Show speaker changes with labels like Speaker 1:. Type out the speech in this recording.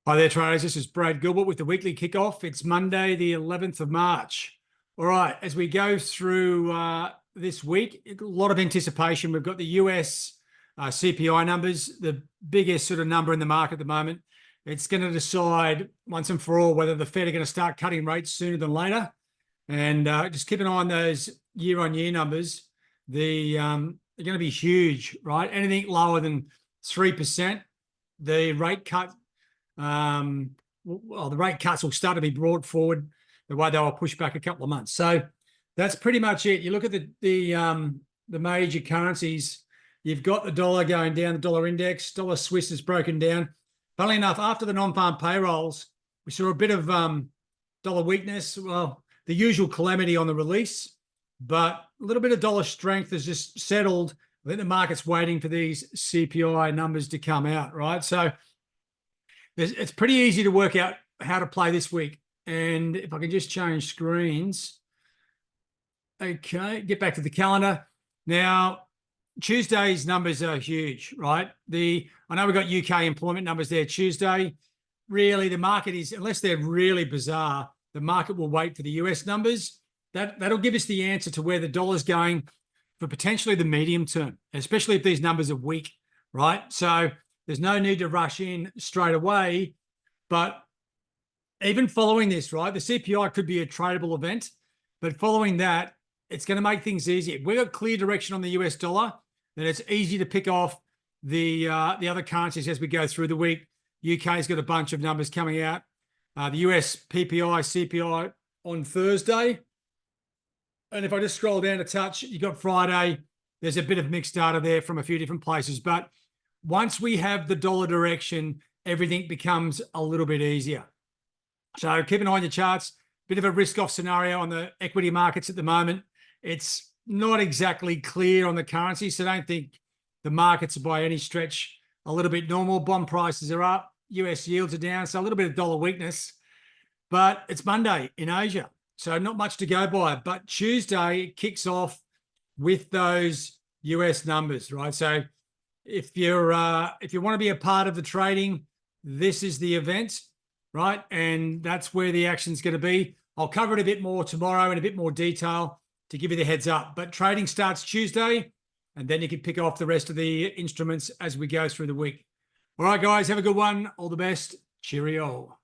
Speaker 1: Hi there, traders. This is Brad Gilbert with the weekly kickoff. It's Monday, the 11th of March. All right, as we go through this week, a lot of anticipation. We've got the US CPI numbers, the biggest sort of number in the market at the moment. It's going to decide once and for all whether the Fed are going to start cutting rates sooner than later. And just keep an eye on those year-on-year numbers. They're going to be huge, right? Anything lower than 3%, the rate cut. The rate cuts will start to be brought forward the way they were pushed back a couple of months. So that's pretty much it. You look at the major currencies. You've got the dollar going down, the dollar index. Dollar Swiss is broken down. Funnily enough, after the non-farm payrolls, we saw a bit of dollar weakness. Well, the usual calamity on the release, but a little bit of dollar strength has just settled. I think the market's waiting for these CPI numbers to come out, right? So it's pretty easy to work out how to play this week. And if I can just change screens. Okay, get back to the calendar. Now, Tuesday's numbers are huge, right? I know we've got UK employment numbers there Tuesday. Really, the market is, unless they're really bizarre, the market will wait for the US numbers. That'll give us the answer to where the dollar's going for potentially the medium term, especially if these numbers are weak, right? So there's no need to rush in straight away. But even following this, right, the CPI could be a tradable event. But following that, it's going to make things easier. If we've got clear direction on the US dollar, then it's easy to pick off the other currencies as we go through the week. UK's got a bunch of numbers coming out. The US PPI, CPI on Thursday. And if I just scroll down a touch, you got Friday. There's a bit of mixed data there from a few different places. But once we have the dollar direction, everything becomes a little bit easier. So keep an eye on your charts. Bit of a risk-off scenario on the equity markets at the moment. It's not exactly clear on the currency, so don't think the markets are by any stretch a little bit normal. Bond prices are up. US yields are down, so a little bit of dollar weakness. But it's Monday in Asia, so not much to go by. But Tuesday kicks off with those US numbers, right? So if you want to be a part of the trading, this is the event, right? And that's where the action's going to be. I'll cover it a bit more tomorrow in a bit more detail to give you the heads up. But trading starts Tuesday, and then you can pick off the rest of the instruments as we go through the week. All right, guys, have a good one. All the best. Cheerio.